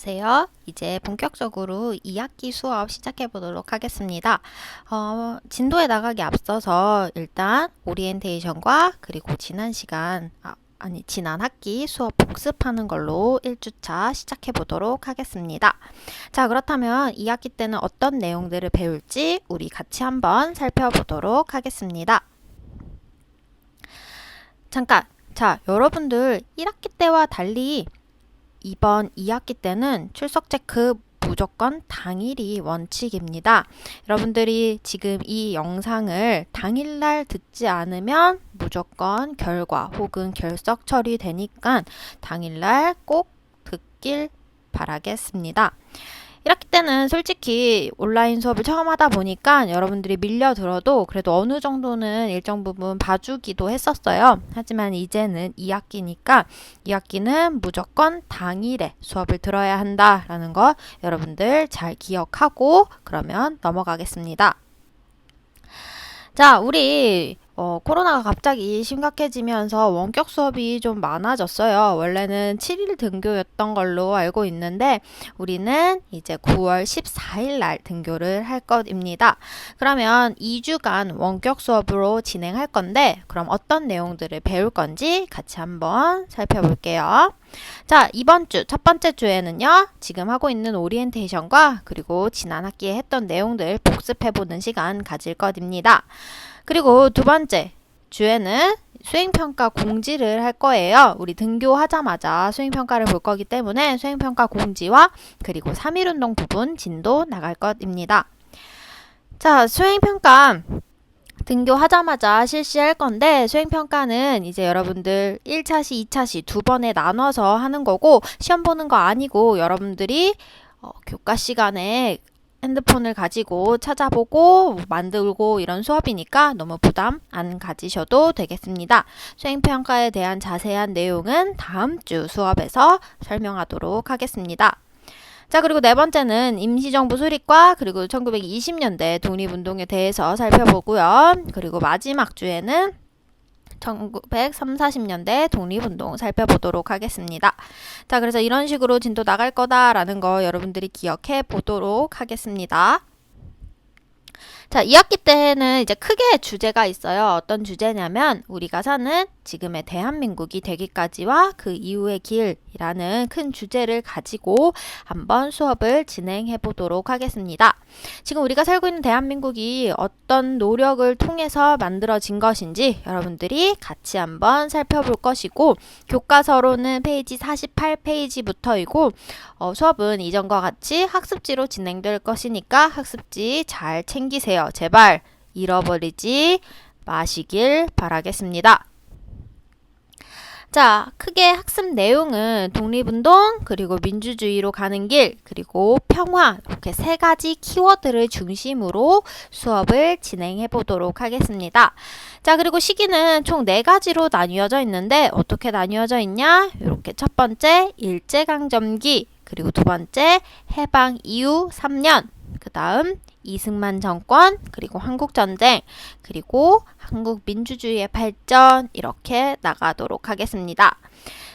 안녕하세요. 이제 본격적으로 2학기 수업 시작해 보도록 하겠습니다. 진도에 나가기 앞서서 일단 오리엔테이션과 그리고 지난 학기 수업 복습하는 걸로 1주차 시작해 보도록 하겠습니다. 자, 그렇다면 2학기 때는 어떤 내용들을 배울지 우리 같이 한번 살펴보도록 하겠습니다. 잠깐, 자, 여러분들 1학기 때와 달리 이번 2학기 때는 출석 체크 무조건 당일이 원칙입니다. 여러분들이 지금 이 영상을 당일날 듣지 않으면 무조건 결과 혹은 결석 처리되니까 당일날 꼭 듣길 바라겠습니다. 1학기 때는 솔직히 온라인 수업을 처음 하다 보니까 여러분들이 밀려들어도 그래도 어느 정도는 일정 부분 봐주기도 했었어요. 하지만 이제는 2학기니까 2학기는 무조건 당일에 수업을 들어야 한다라는 거 여러분들 잘 기억하고 그러면 넘어가겠습니다. 자, 우리 코로나가 갑자기 심각해지면서 원격 수업이 좀 많아졌어요. 원래는 7일 등교였던 걸로 알고 있는데 우리는 이제 9월 14일 날 등교를 할 것입니다. 그러면 2주간 원격 수업으로 진행할 건데 그럼 어떤 내용들을 배울 건지 같이 한번 살펴볼게요. 자, 이번 주 첫 번째 주에는요. 지금 하고 있는 오리엔테이션과 그리고 지난 학기에 했던 내용들 복습해보는 시간 가질 것입니다. 그리고 두 번째 주에는 수행평가 공지를 할 거예요. 우리 등교하자마자 수행평가를 볼 거기 때문에 수행평가 공지와 그리고 3.1운동 부분 진도 나갈 것입니다. 자, 수행평가 등교하자마자 실시할 건데 수행평가는 이제 여러분들 1차시, 2차시 두 번에 나눠서 하는 거고 시험 보는 거 아니고 여러분들이 교과 시간에 핸드폰을 가지고 찾아보고 만들고 이런 수업이니까 너무 부담 안 가지셔도 되겠습니다. 수행평가에 대한 자세한 내용은 다음 주 수업에서 설명하도록 하겠습니다. 자, 그리고 네 번째는 임시정부 수립과 그리고 1920년대 독립운동에 대해서 살펴보고요. 그리고 마지막 주에는 1930, 40년대 독립운동 살펴보도록 하겠습니다. 자, 그래서 이런 식으로 진도 나갈 거다라는 거 여러분들이 기억해 보도록 하겠습니다. 자, 2학기 때는 이제 크게 주제가 있어요. 어떤 주제냐면 우리가 사는 지금의 대한민국이 되기까지와 그 이후의 길이라는 큰 주제를 가지고 한번 수업을 진행해 보도록 하겠습니다. 지금 우리가 살고 있는 대한민국이 어떤 노력을 통해서 만들어진 것인지 여러분들이 같이 한번 살펴볼 것이고 교과서로는 페이지 48페이지부터이고 수업은 이전과 같이 학습지로 진행될 것이니까 학습지 잘 챙기세요. 제발 잃어버리지 마시길 바라겠습니다. 자, 크게 학습 내용은 독립운동, 그리고 민주주의로 가는 길, 그리고 평화 이렇게 세 가지 키워드를 중심으로 수업을 진행해 보도록 하겠습니다. 자, 그리고 시기는 총 4가지로 나뉘어져 있는데 어떻게 나뉘어져 있냐? 이렇게 첫 번째 일제강점기, 그리고 두 번째 해방 이후 3년, 그 다음 이승만 정권, 그리고 한국전쟁, 그리고 한국 민주주의의 발전 이렇게 나가도록 하겠습니다.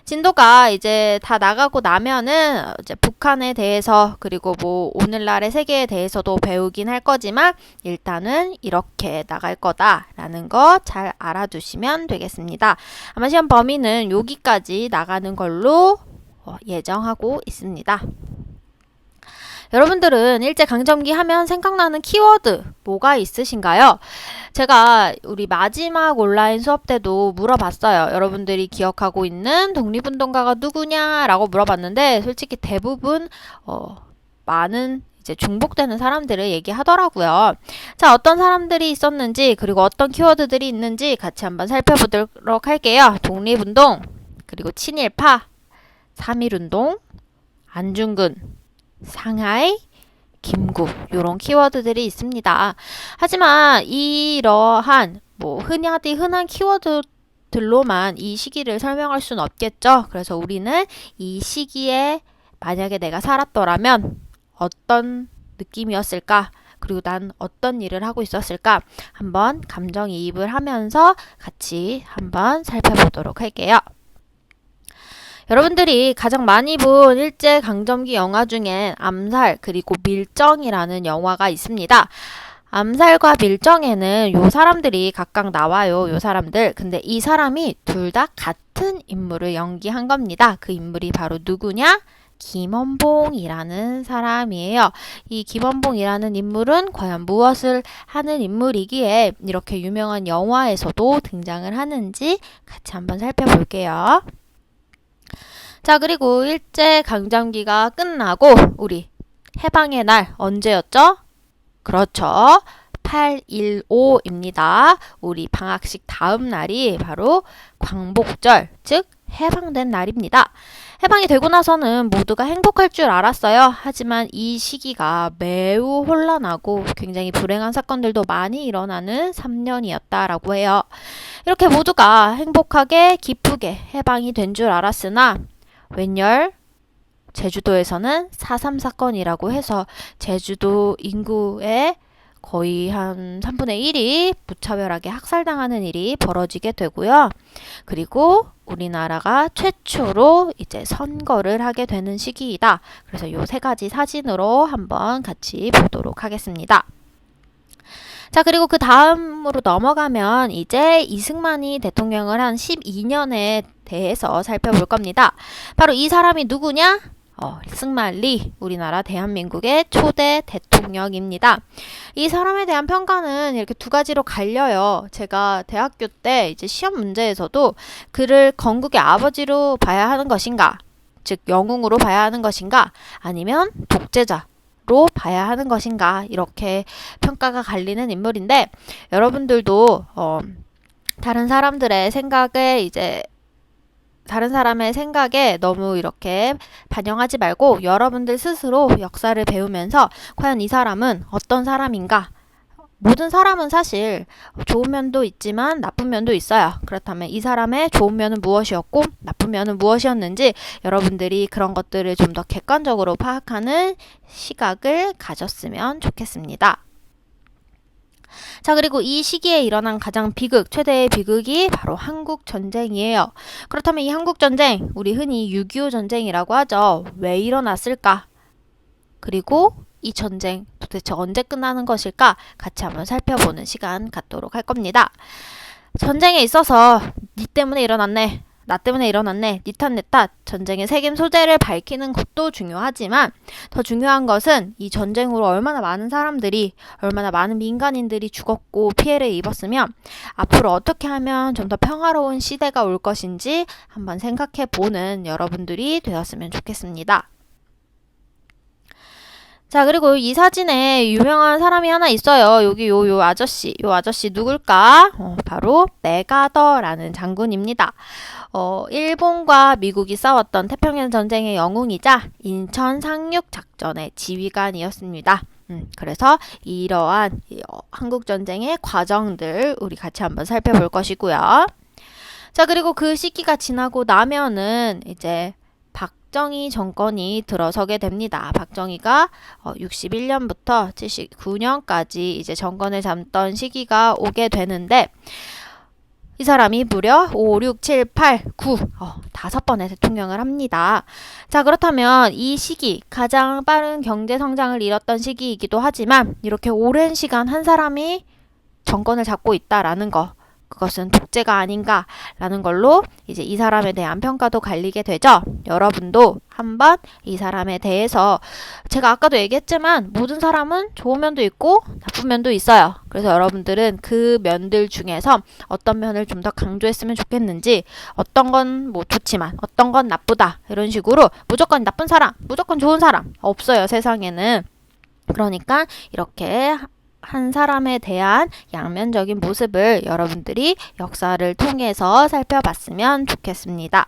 진도가 이제 다 나가고 나면은 이제 북한에 대해서 그리고 뭐 오늘날의 세계에 대해서도 배우긴 할 거지만 일단은 이렇게 나갈 거다라는 거 잘 알아두시면 되겠습니다. 아마 시험 범위는 여기까지 나가는 걸로 예정하고 있습니다. 여러분들은 일제강점기 하면 생각나는 키워드 뭐가 있으신가요? 제가 우리 마지막 온라인 수업 때도 물어봤어요. 여러분들이 기억하고 있는 독립운동가가 누구냐라고 물어봤는데 솔직히 대부분 많은 이제 중복되는 사람들을 얘기하더라고요. 자, 어떤 사람들이 있었는지 그리고 어떤 키워드들이 있는지 같이 한번 살펴보도록 할게요. 독립운동, 그리고 친일파, 3.1운동, 안중근, 상하이, 김구 이런 키워드들이 있습니다. 하지만 이러한 흔한 키워드들로만 이 시기를 설명할 수는 없겠죠. 그래서 우리는 이 시기에 만약에 내가 살았더라면 어떤 느낌이었을까? 그리고 난 어떤 일을 하고 있었을까? 한번 감정이입을 하면서 같이 한번 살펴보도록 할게요. 여러분들이 가장 많이 본 일제강점기 영화 중엔 암살 그리고 밀정이라는 영화가 있습니다. 암살과 밀정에는 요 사람들이 각각 나와요. 요 사람들. 근데 이 사람이 둘 다 같은 인물을 연기한 겁니다. 그 인물이 바로 누구냐? 김원봉이라는 사람이에요. 이 김원봉이라는 인물은 과연 무엇을 하는 인물이기에 이렇게 유명한 영화에서도 등장을 하는지 같이 한번 살펴볼게요. 자, 그리고 일제강점기가 끝나고 우리 해방의 날 언제였죠? 그렇죠. 8.15입니다. 우리 방학식 다음 날이 바로 광복절, 즉 해방된 날입니다. 해방이 되고 나서는 모두가 행복할 줄 알았어요. 하지만 이 시기가 매우 혼란하고 굉장히 불행한 사건들도 많이 일어나는 3년이었다라고 해요. 이렇게 모두가 행복하게 기쁘게 해방이 된 줄 알았으나 웬열 제주도에서는 4.3 사건이라고 해서 제주도 인구의 거의 한 3분의 1이 무차별하게 학살당하는 일이 벌어지게 되고요. 그리고 우리나라가 최초로 이제 선거를 하게 되는 시기이다. 그래서 요 세 가지 사진으로 한번 같이 보도록 하겠습니다. 자, 그리고 그 다음으로 넘어가면 이제 이승만이 대통령을 한 12년에 대해서 살펴볼 겁니다. 바로 이 사람이 누구냐? 승만리, 우리나라 대한민국의 초대 대통령입니다. 이 사람에 대한 평가는 이렇게 두 가지로 갈려요. 제가 대학교 때 이제 시험 문제에서도 그를 건국의 아버지로 봐야 하는 것인가, 즉 영웅으로 봐야 하는 것인가, 아니면 독재자로 봐야 하는 것인가, 이렇게 평가가 갈리는 인물인데, 여러분들도 다른 사람들의 생각에 너무 이렇게 반영하지 말고 여러분들 스스로 역사를 배우면서 과연 이 사람은 어떤 사람인가? 모든 사람은 사실 좋은 면도 있지만 나쁜 면도 있어요. 그렇다면 이 사람의 좋은 면은 무엇이었고 나쁜 면은 무엇이었는지 여러분들이 그런 것들을 좀 더 객관적으로 파악하는 시각을 가졌으면 좋겠습니다. 자, 그리고 이 시기에 일어난 가장 최대의 비극이 바로 한국전쟁이에요. 그렇다면 이 한국전쟁, 우리 흔히 6.25 전쟁이라고 하죠. 왜 일어났을까? 그리고 이 전쟁 도대체 언제 끝나는 것일까? 같이 한번 살펴보는 시간 갖도록 할 겁니다. 전쟁에 있어서 니 때문에 일어났네, 나 때문에 일어났네, 니 탓 내 탓, 전쟁의 책임 소재를 밝히는 것도 중요하지만 더 중요한 것은 이 전쟁으로 얼마나 많은 사람들이, 얼마나 많은 민간인들이 죽었고 피해를 입었으면 앞으로 어떻게 하면 좀 더 평화로운 시대가 올 것인지 한번 생각해 보는 여러분들이 되었으면 좋겠습니다. 자, 그리고 이 사진에 유명한 사람이 하나 있어요. 여기 요 아저씨 누굴까? 바로 메가더라는 장군입니다. 일본과 미국이 싸웠던 태평양 전쟁의 영웅이자 인천 상륙 작전의 지휘관이었습니다. 그래서 이러한 한국 전쟁의 과정들 우리 같이 한번 살펴볼 것이고요. 자, 그리고 그 시기가 지나고 나면은 이제 박정희 정권이 들어서게 됩니다. 박정희가 61년부터 79년까지 이제 정권을 잡던 시기가 오게 되는데 이 사람이 무려 5, 6, 7, 8, 9 5번의 대통령을 합니다. 자, 그렇다면 이 시기 가장 빠른 경제 성장을 이뤘던 시기이기도 하지만 이렇게 오랜 시간 한 사람이 정권을 잡고 있다라는 거, 그것은 독재가 아닌가라는 걸로 이제 이 사람에 대한 평가도 갈리게 되죠. 여러분도 한번 이 사람에 대해서, 제가 아까도 얘기했지만 모든 사람은 좋은 면도 있고 나쁜 면도 있어요. 그래서 여러분들은 그 면들 중에서 어떤 면을 좀 더 강조했으면 좋겠는지, 어떤 건 뭐 좋지만 어떤 건 나쁘다, 이런 식으로 무조건 나쁜 사람, 무조건 좋은 사람 없어요, 세상에는. 그러니까 이렇게 한 사람에 대한 양면적인 모습을 여러분들이 역사를 통해서 살펴봤으면 좋겠습니다.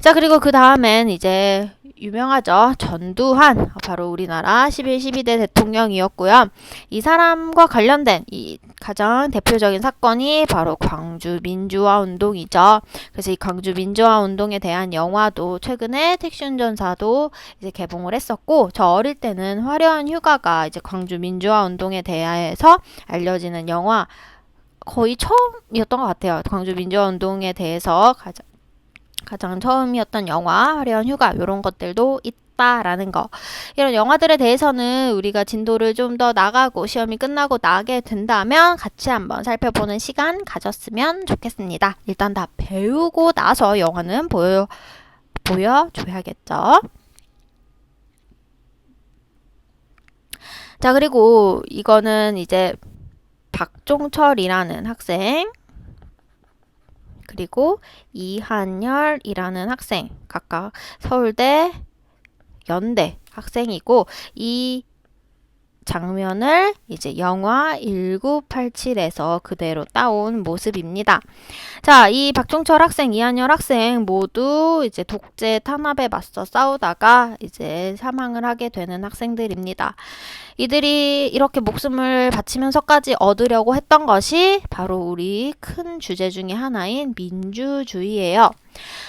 자, 그리고 그 다음엔 이제 유명하죠. 전두환, 바로 우리나라 11, 12대 대통령이었고요. 이 사람과 관련된 이 가장 대표적인 사건이 바로 광주 민주화 운동이죠. 그래서 이 광주 민주화 운동에 대한 영화도 최근에 택시운전사도 이제 개봉을 했었고, 저 어릴 때는 화려한 휴가가 이제 광주 민주화 운동에 대해서 알려지는 영화 거의 처음이었던 것 같아요. 광주 민주화 운동에 대해서 가장 처음이었던 영화, 화려한 휴가 이런 것들도 있다라는 거. 이런 영화들에 대해서는 우리가 진도를 좀 더 나가고 시험이 끝나고 나게 된다면 같이 한번 살펴보는 시간 가졌으면 좋겠습니다. 일단 다 배우고 나서 영화는 보여줘야겠죠. 자, 그리고 이거는 이제 박종철이라는 학생, 그리고 이한열이라는 학생, 각각 서울대, 연대 학생이고, 이 장면을 이제 영화 1987에서 그대로 따온 모습입니다. 자, 이 박종철 학생, 이한열 학생 모두 이제 독재 탄압에 맞서 싸우다가 이제 사망을 하게 되는 학생들입니다. 이들이 이렇게 목숨을 바치면서까지 얻으려고 했던 것이 바로 우리 큰 주제 중에 하나인 민주주의예요.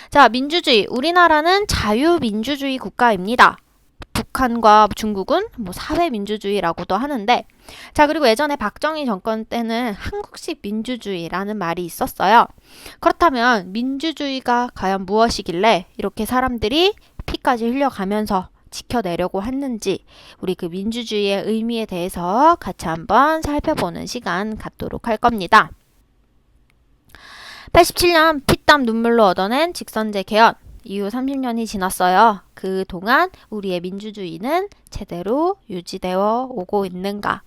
자, 민주주의. 우리나라는 자유민주주의 국가입니다. 북한과 중국은 뭐 사회민주주의라고도 하는데, 자, 그리고 예전에 박정희 정권 때는 한국식 민주주의라는 말이 있었어요. 그렇다면 민주주의가 과연 무엇이길래 이렇게 사람들이 피까지 흘려가면서 지켜내려고 했는지, 우리 그 민주주의의 의미에 대해서 같이 한번 살펴보는 시간 갖도록 할 겁니다. 87년 피땀 눈물로 얻어낸 직선제 개헌. 이후 30년이 지났어요. 그동안 우리의 민주주의는 제대로 유지되어 오고 있는가?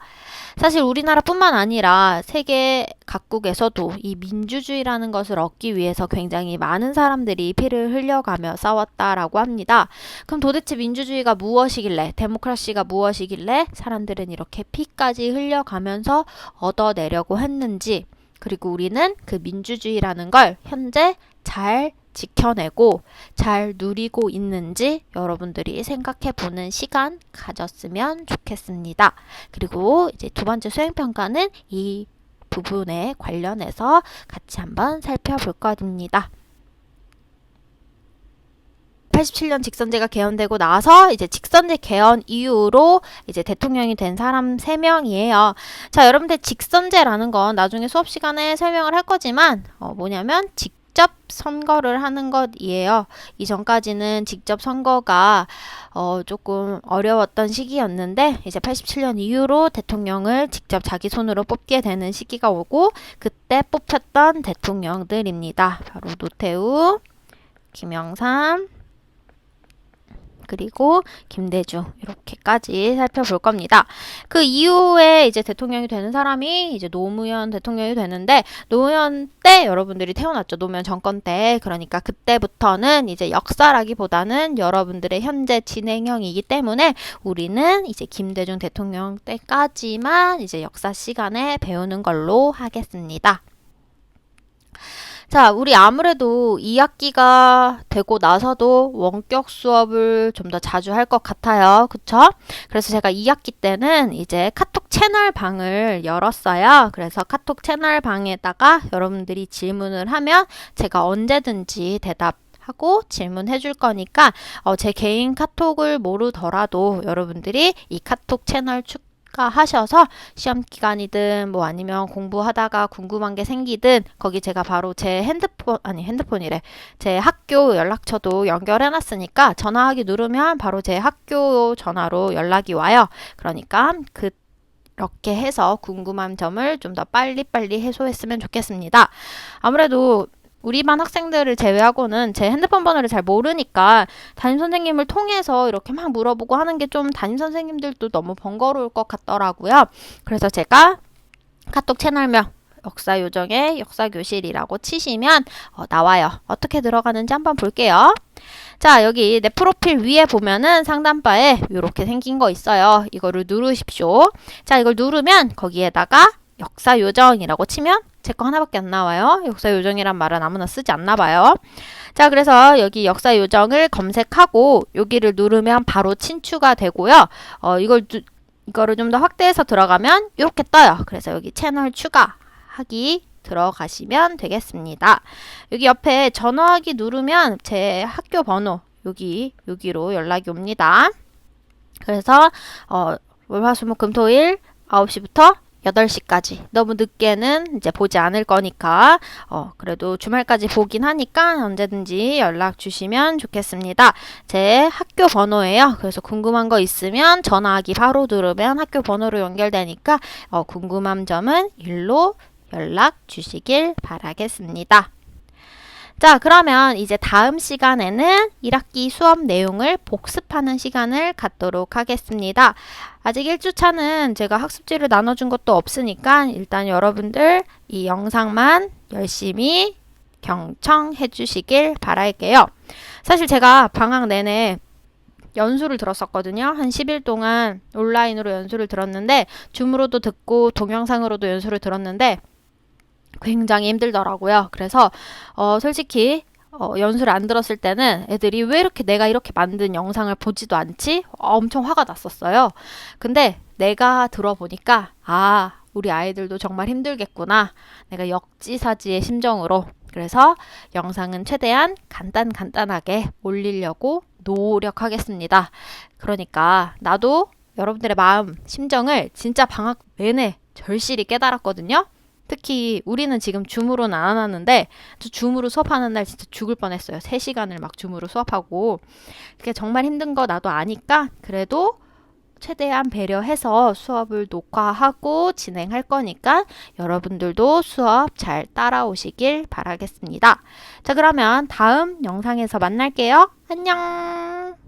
사실 우리나라뿐만 아니라 세계 각국에서도 이 민주주의라는 것을 얻기 위해서 굉장히 많은 사람들이 피를 흘려가며 싸웠다라고 합니다. 그럼 도대체 민주주의가 무엇이길래, 데모크라시가 무엇이길래 사람들은 이렇게 피까지 흘려가면서 얻어내려고 했는지, 그리고 우리는 그 민주주의라는 걸 현재 잘 지켜내고 잘 누리고 있는지 여러분들이 생각해 보는 시간 가졌으면 좋겠습니다. 그리고 이제 두 번째 수행평가는 이 부분에 관련해서 같이 한번 살펴볼 겁니다. 87년 직선제가 개헌되고 나서 이제 직선제 개헌 이후로 이제 대통령이 된 사람 3명이에요. 자, 여러분들 직선제라는 건 나중에 수업 시간에 설명을 할 거지만 뭐냐면 직접 선거를 하는 것이에요. 이전까지는 직접 선거가 조금 어려웠던 시기였는데 이제 87년 이후로 대통령을 직접 자기 손으로 뽑게 되는 시기가 오고, 그때 뽑혔던 대통령들입니다. 바로 노태우, 김영삼, 그리고 김대중, 이렇게까지 살펴볼 겁니다. 그 이후에 이제 대통령이 되는 사람이 이제 노무현 대통령이 되는데, 노무현 때 여러분들이 태어났죠. 노무현 정권 때. 그러니까 그때부터는 이제 역사라기보다는 여러분들의 현재 진행형이기 때문에 우리는 이제 김대중 대통령 때까지만 이제 역사 시간에 배우는 걸로 하겠습니다. 자, 우리 아무래도 2학기가 되고 나서도 원격 수업을 좀 더 자주 할 것 같아요. 그쵸? 그래서 제가 2학기 때는 이제 카톡 채널 방을 열었어요. 그래서 카톡 채널 방에다가 여러분들이 질문을 하면 제가 언제든지 대답하고 질문해 줄 거니까 제 개인 카톡을 모르더라도 여러분들이 이 카톡 채널 하셔서 시험 기간이든 뭐 아니면 공부하다가 궁금한 게 생기든 거기 제가 바로 제 핸드폰이래. 제 학교 연락처도 연결해 놨으니까 전화하기 누르면 바로 제 학교 전화로 연락이 와요. 그러니까 그렇게 해서 궁금한 점을 좀 더 빨리빨리 해소했으면 좋겠습니다. 아무래도 우리 반 학생들을 제외하고는 제 핸드폰 번호를 잘 모르니까 담임선생님을 통해서 이렇게 막 물어보고 하는 게 좀 담임선생님들도 너무 번거로울 것 같더라고요. 그래서 제가 카톡 채널명 역사요정의 역사교실이라고 치시면 나와요. 어떻게 들어가는지 한번 볼게요. 자, 여기 내 프로필 위에 보면은 상단바에 이렇게 생긴 거 있어요. 이거를 누르십시오. 자, 이걸 누르면 거기에다가 역사요정이라고 치면 제 거 하나밖에 안 나와요. 역사요정이란 말은 아무나 쓰지 않나 봐요. 자, 그래서 여기 역사요정을 검색하고 여기를 누르면 바로 친추가 되고요. 이거를 좀 더 확대해서 들어가면 이렇게 떠요. 그래서 여기 채널 추가하기 들어가시면 되겠습니다. 여기 옆에 전화하기 누르면 제 학교 번호 여기로 연락이 옵니다. 그래서 월화수목금토일 9시부터 8시까지. 너무 늦게는 이제 보지 않을 거니까, 그래도 주말까지 보긴 하니까 언제든지 연락 주시면 좋겠습니다. 제 학교 번호예요. 그래서 궁금한 거 있으면 전화하기 바로 누르면 학교 번호로 연결되니까, 궁금한 점은 일로 연락 주시길 바라겠습니다. 자, 그러면 이제 다음 시간에는 1학기 수업 내용을 복습하는 시간을 갖도록 하겠습니다. 아직 1주차는 제가 학습지를 나눠준 것도 없으니까 일단 여러분들 이 영상만 열심히 경청해 주시길 바랄게요. 사실 제가 방학 내내 연수를 들었었거든요. 한 10일 동안 온라인으로 연수를 들었는데 줌으로도 듣고 동영상으로도 연수를 들었는데 굉장히 힘들더라고요. 그래서 솔직히 연수를 안 들었을 때는 애들이 왜 이렇게 내가 이렇게 만든 영상을 보지도 않지? 엄청 화가 났었어요. 근데 내가 들어보니까 우리 아이들도 정말 힘들겠구나. 내가 역지사지의 심정으로. 그래서 영상은 최대한 간단하게 올리려고 노력하겠습니다. 그러니까 나도 여러분들의 마음, 심정을 진짜 방학 내내 절실히 깨달았거든요. 특히 우리는 지금 줌으로는 안 하는데 저 줌으로 수업하는 날 진짜 죽을 뻔했어요. 3시간을 막 줌으로 수업하고 그게 정말 힘든 거 나도 아니까 그래도 최대한 배려해서 수업을 녹화하고 진행할 거니까 여러분들도 수업 잘 따라오시길 바라겠습니다. 자, 그러면 다음 영상에서 만날게요. 안녕!